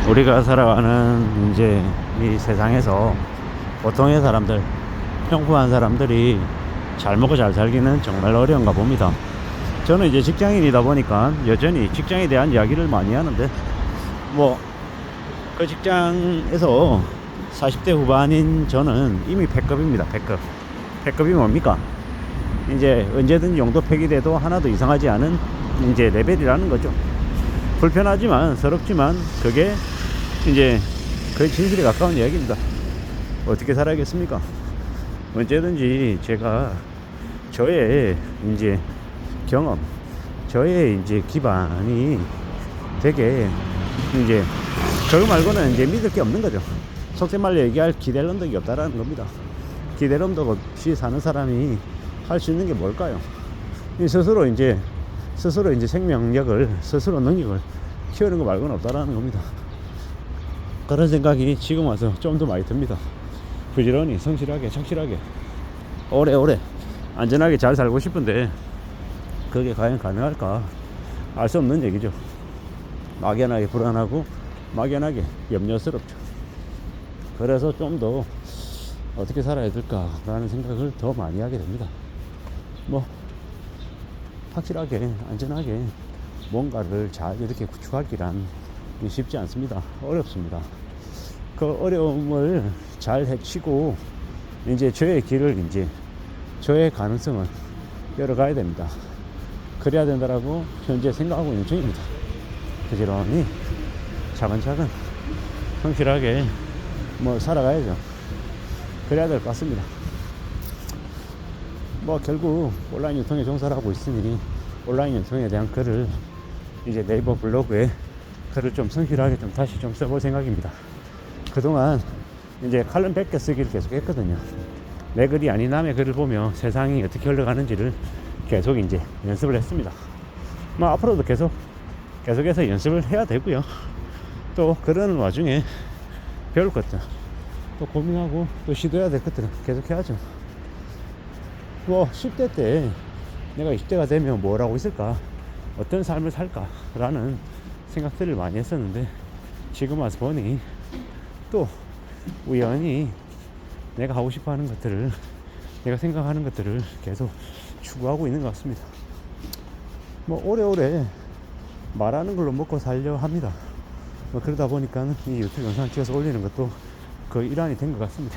우리가 살아가는 이제 이 세상에서 보통의 사람들, 평범한 사람들이 잘 먹고 잘 살기는 정말 어려운가 봅니다. 저는 이제 직장인이다 보니까 여전히 직장에 대한 이야기를 많이 하는데, 뭐 그 직장에서 40대 후반인 저는 이미 패급입니다. 패급이 뭡니까? 이제 언제든 용도 폐기돼도 하나도 이상하지 않은 이제 레벨이라는 거죠. 불편하지만 서럽지만 그게 이제 거의 진실에 가까운 이야기입니다. 어떻게 살아야겠습니까? 언제든지 제가 저의 이제 경험, 저의 이제 기반이 되게 이제 저거 말고는 이제 믿을 게 없는 거죠. 속된 말로 얘기할 기댈 언덕이 없다라는 겁니다. 기댈 언덕 없이 사는 사람이 할 수 있는 게 뭘까요? 스스로 이제 생명력을, 스스로 능력을 키우는 거 말고는 없다라는 겁니다. 그런 생각이 지금 와서 좀 더 많이 듭니다. 부지런히, 성실하게, 착실하게, 오래오래 안전하게 잘 살고 싶은데 그게 과연 가능할까? 알 수 없는 얘기죠. 막연하게 불안하고 막연하게 염려스럽죠. 그래서 좀 더 어떻게 살아야 될까라는 생각을 더 많이 하게 됩니다. 뭐 확실하게 안전하게 뭔가를 잘 이렇게 구축하기란 쉽지 않습니다. 어렵습니다. 그 어려움을 잘 헤치고 이제 저의 길을, 이제 저의 가능성을 열어가야 됩니다. 그래야 된다라고 현재 생각하고 있는 중입니다. 부지런히 차근차근 성실하게 뭐 살아가야죠. 그래야 될 것 같습니다. 뭐 결국 온라인 유통에 종사를 하고 있으니 온라인 유통에 대한 글을 이제 네이버 블로그에 글을 좀 성실하게 좀 다시 좀 써볼 생각입니다. 그동안 이제 칼럼 100개 쓰기를 계속 했거든요. 내 글이 아닌 남의 글을 보며 세상이 어떻게 흘러가는지를 계속 이제 연습을 했습니다. 뭐 앞으로도 계속해서 연습을 해야 되고요. 또 그러는 와중에 배울 것들, 또 고민하고 또 시도해야 될 것들은 계속 해야죠. 뭐 10대 때 내가 20대가 되면 뭘 하고 있을까, 어떤 삶을 살까 라는 생각들을 많이 했었는데, 지금 와서 보니 또 우연히 내가 하고 싶어 하는 것들을, 내가 생각하는 것들을 계속 추구하고 있는 것 같습니다. 뭐 오래오래 말하는 걸로 먹고 살려 합니다. 뭐 그러다 보니까 이 유튜브 영상 찍어서 올리는 것도 그 일환이 된 것 같습니다.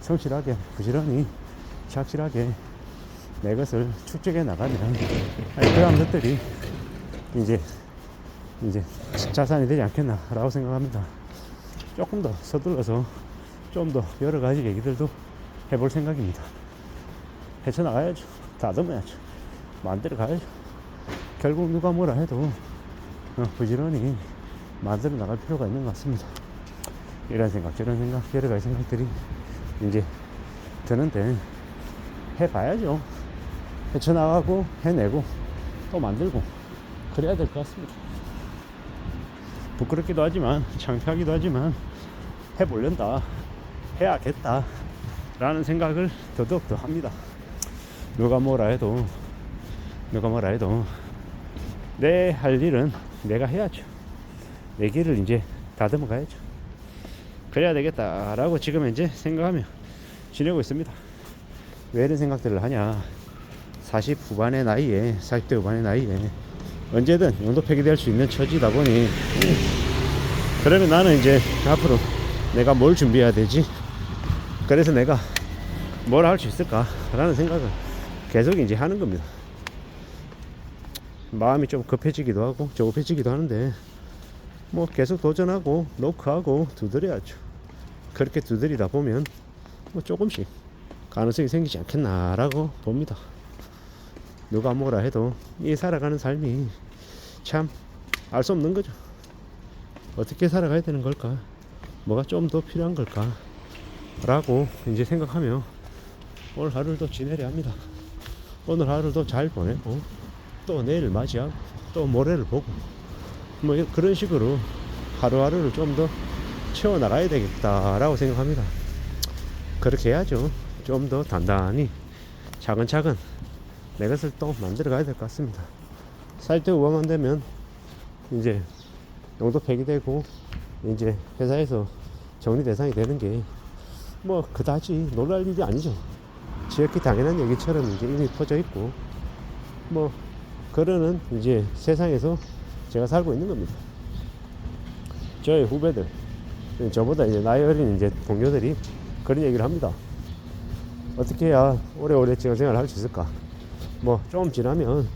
성실하게, 부지런히, 착실하게 내 것을 축적해 나가면 그런 것들이 이제 자산이 되지 않겠나라고 생각합니다. 조금 더 서둘러서 좀 더 여러 가지 얘기들도 해볼 생각입니다. 헤쳐나가야죠. 다듬어야죠. 만들어 가야죠. 결국 누가 뭐라 해도 부지런히 만들어 나갈 필요가 있는 것 같습니다. 이런 생각, 저런 생각, 여러 가지 생각들이 이제 드는데 해봐야죠. 헤쳐나가고 해내고 또 만들고 그래야 될 것 같습니다. 부끄럽기도 하지만 창피하기도 하지만 해보련다, 해야겠다 라는 생각을 더더욱 더 합니다. 누가 뭐라 해도 내 할 일은 내가 해야죠. 내 길을 이제 다듬어 가야죠. 그래야 되겠다라고 지금 이제 생각하며 지내고 있습니다. 왜 이런 생각들을 하냐? 40 후반의 나이에, 40대 후반의 나이에 언제든 용도 폐기될 수 있는 처지다 보니, 그러면 나는 이제 앞으로 내가 뭘 준비해야 되지? 그래서 내가 뭘 할 수 있을까? 라는 생각을 계속 이제 하는 겁니다. 마음이 좀 급해지기도 하고 조급해지기도 하는데, 뭐 계속 도전하고 노크하고 두드려야죠. 그렇게 두드리다 보면 뭐 조금씩 가능성이 생기지 않겠나라고 봅니다. 누가 뭐라 해도 이 살아가는 삶이 참 알 수 없는 거죠. 어떻게 살아가야 되는 걸까? 뭐가 좀 더 필요한 걸까? 라고 이제 생각하며 오늘 하루를 또 지내려 합니다. 오늘 하루를 또 잘 보내고 또 내일을 맞이하고 또 모레를 보고 뭐 그런 식으로 하루하루를 좀 더 채워나가야 되겠다라고 생각합니다. 그렇게 해야죠. 좀 더 단단히 차근차근 내 것을 또 만들어 가야 될 것 같습니다. 40대 후반만 되면 이제 용도 폐기되고 이제 회사에서 정리 대상이 되는 게 뭐 그다지 놀랄 일이 아니죠. 지극히 당연한 얘기처럼 이제 이미 퍼져 있고, 뭐 그러는 이제 세상에서 제가 살고 있는 겁니다. 저의 후배들, 저보다 이제 나이 어린 이제 동료들이 그런 얘기를 합니다. 어떻게 해야 오래오래 직장생활을 할 수 있을까? 뭐 좀 지나면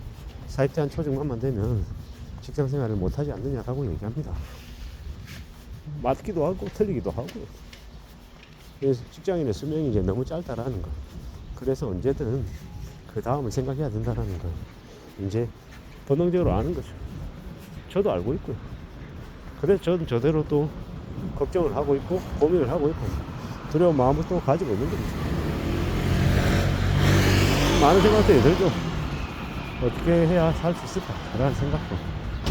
사입대한 초중반만 되면 직장생활을 못하지 않느냐라고 얘기합니다. 맞기도 하고 틀리기도 하고, 그래서 직장인의 수명이 이제 너무 짧다라는 거. 그래서 언제든 그 다음을 생각해야 된다라는 거. 이제 본능적으로 아는 거죠. 저도 알고 있고요. 그래서 저는 저대로 또 걱정을 하고 있고 고민을 하고 있고 두려운 마음을 또 가지고 있는 겁니다. 많은 생각들이 들죠. 어떻게 해야 살 수 있을까? 라는 생각도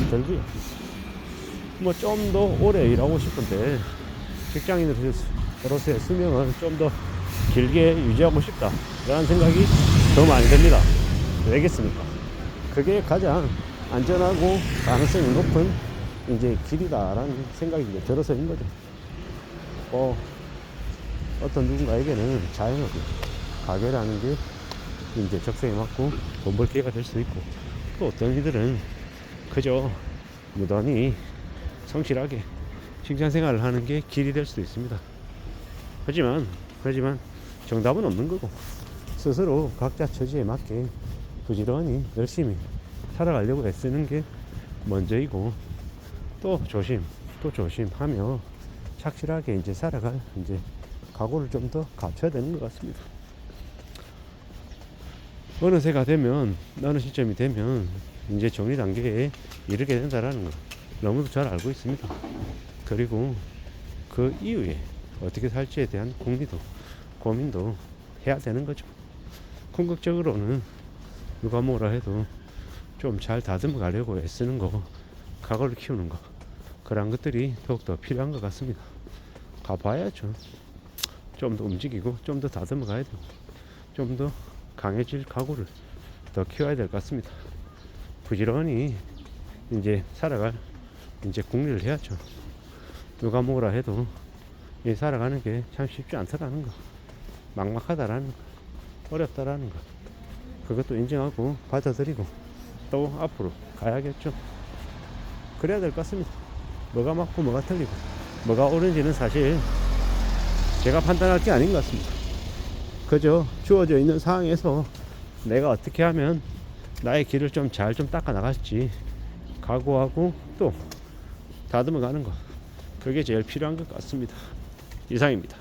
들고요. 뭐 좀 더 오래 일하고 싶은데 직장인으로서의 수명을 좀 더 길게 유지하고 싶다 라는 생각이 더 많이 듭니다. 왜겠습니까? 그게 가장 안전하고 가능성이 높은 이제 길이다라는 생각이 이제 들어서인 거죠. 어떤 누군가에게는 자영업이 가게라는 게 이제 적성에 맞고 돈 벌 기회가 될 수도 있고, 또 어떤 이들은 그저 무던히 성실하게 직장 생활을 하는 게 길이 될 수도 있습니다. 하지만 정답은 없는 거고, 스스로 각자 처지에 맞게 부지런히 열심히 살아가려고 애쓰는 게 먼저이고, 또 조심하며 착실하게 이제 살아갈 이제 각오를 좀 더 갖춰야 되는 것 같습니다. 어느 시점이 되면 이제 정리 단계에 이르게 된다라는 거 너무도 잘 알고 있습니다. 그리고 그 이후에 어떻게 살지에 대한 고민도 해야 되는 거죠. 궁극적으로는 누가 뭐라 해도 좀 잘 다듬어 가려고 애쓰는 거, 각오를 키우는 거, 그런 것들이 더욱더 필요한 것 같습니다. 가봐야죠. 좀 더 움직이고 좀 더 다듬어 가야 되고 좀 더 강해질 각오를 더 키워야 될 것 같습니다. 부지런히 이제 살아갈 이제 국리를 해야죠. 누가 뭐라 해도 이 살아가는 게 참 쉽지 않다라는 거, 막막하다라는 거, 어렵다라는 거, 그것도 인정하고 받아들이고 또 앞으로 가야겠죠. 그래야 될 것 같습니다. 뭐가 맞고 뭐가 틀리고 뭐가 옳은지는 사실 제가 판단할 게 아닌 것 같습니다. 그저 주어져 있는 상황에서 내가 어떻게 하면 나의 길을 좀 잘 닦아 나갈지 각오하고 또 다듬어 가는 것, 그게 제일 필요한 것 같습니다. 이상입니다.